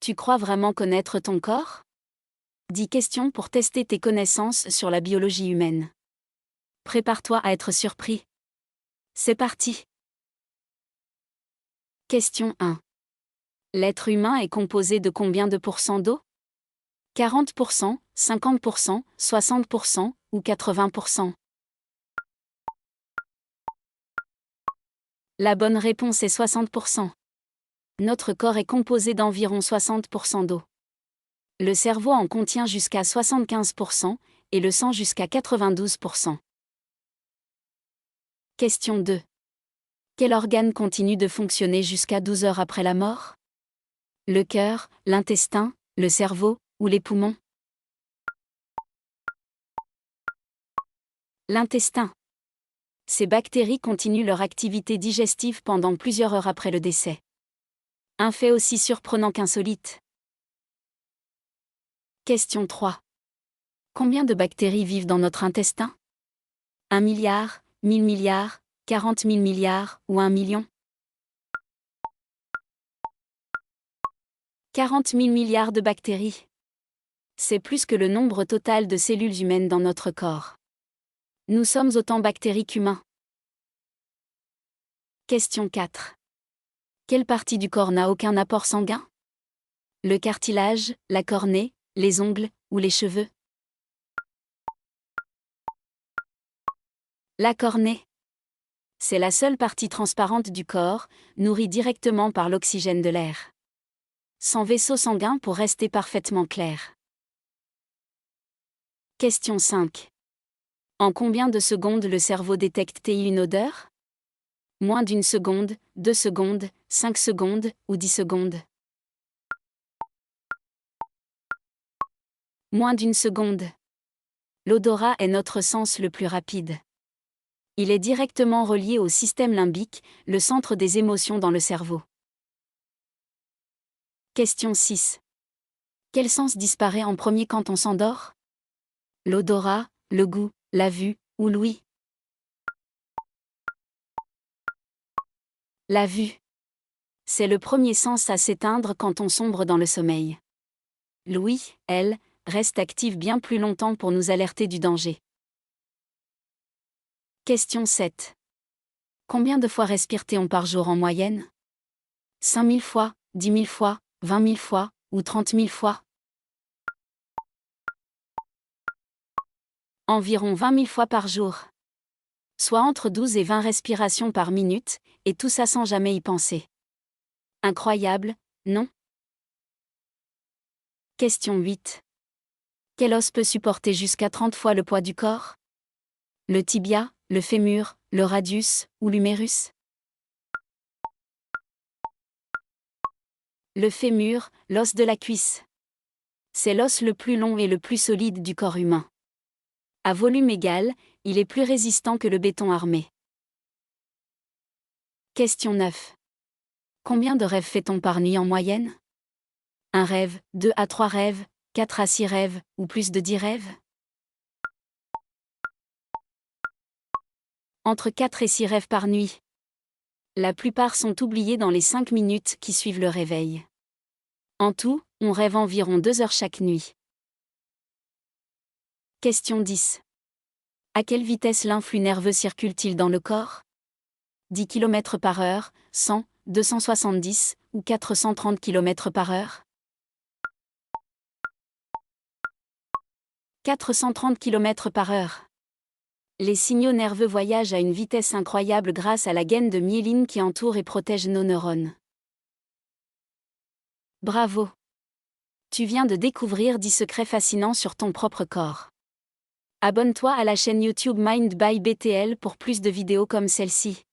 Tu crois vraiment connaître ton corps? 10 questions pour tester tes connaissances sur la biologie humaine. Prépare-toi à être surpris. C'est parti. Question 1. L'être humain est composé de combien de pourcents d'eau? 40%, 50%, 60% ou 80%? La bonne réponse est 60%. Notre corps est composé d'environ 60% d'eau. Le cerveau en contient jusqu'à 75% et le sang jusqu'à 92%. Question 2. Quel organe continue de fonctionner jusqu'à 12 heures après la mort? Le cœur, l'intestin, le cerveau ou les poumons? L'intestin. Ces bactéries continuent leur activité digestive pendant plusieurs heures après le décès. Un fait aussi surprenant qu'insolite. Question 3. Combien de bactéries vivent dans notre intestin? 1 milliard, 1000 milliards, 40 000 milliards ou 1 million? 40 000 milliards de bactéries. C'est plus que le nombre total de cellules humaines dans notre corps. Nous sommes autant bactéries qu'humains. Question 4. Quelle partie du corps n'a aucun apport sanguin? Le cartilage, la cornée, les ongles ou les cheveux? La cornée. C'est la seule partie transparente du corps, nourrie directement par l'oxygène de l'air. Sans vaisseau sanguin pour rester parfaitement clair. Question 5. En combien de secondes le cerveau détecte-t-il une odeur? Moins d'1 seconde, 2 secondes, 5 secondes ou 10 secondes? Moins d'1 seconde. L'odorat est notre sens le plus rapide. Il est directement relié au système limbique, le centre des émotions dans le cerveau. Question 6. Quel sens disparaît en premier quand on s'endort? L'odorat, le goût, la vue ou l'ouïe? La vue. C'est le premier sens à s'éteindre quand on sombre dans le sommeil. L'ouïe, elle, reste active bien plus longtemps pour nous alerter du danger. Question 7. Combien de fois respire-t-on par jour en moyenne? 5000 fois, 10 000 fois, 20 000 fois ou 30 000 fois? Environ 20 000 fois par jour. Soit entre 12 et 20 respirations par minute, et tout ça sans jamais y penser. Incroyable, non? Question 8. Quel os peut supporter jusqu'à 30 fois le poids du corps? Le tibia, le fémur, le radius ou l'humérus? Le fémur, l'os de la cuisse. C'est l'os le plus long et le plus solide du corps humain. À volume égal, il est plus résistant que le béton armé. Question 9. Combien de rêves fait-on par nuit en moyenne? Un rêve, 2 à 3 rêves, 4 à 6 rêves, ou plus de 10 rêves? Entre 4 et 6 rêves par nuit. La plupart sont oubliés dans les 5 minutes qui suivent le réveil. En tout, on rêve environ 2 heures chaque nuit. Question 10. À quelle vitesse l'influx nerveux circule-t-il dans le corps? 10 km/h, 100, 270 ou 430 km/h? 430 km/h. Les signaux nerveux voyagent à une vitesse incroyable grâce à la gaine de myéline qui entoure et protège nos neurones. Bravo! Tu viens de découvrir 10 secrets fascinants sur ton propre corps. Abonne-toi à la chaîne YouTube Mind by BTL pour plus de vidéos comme celle-ci.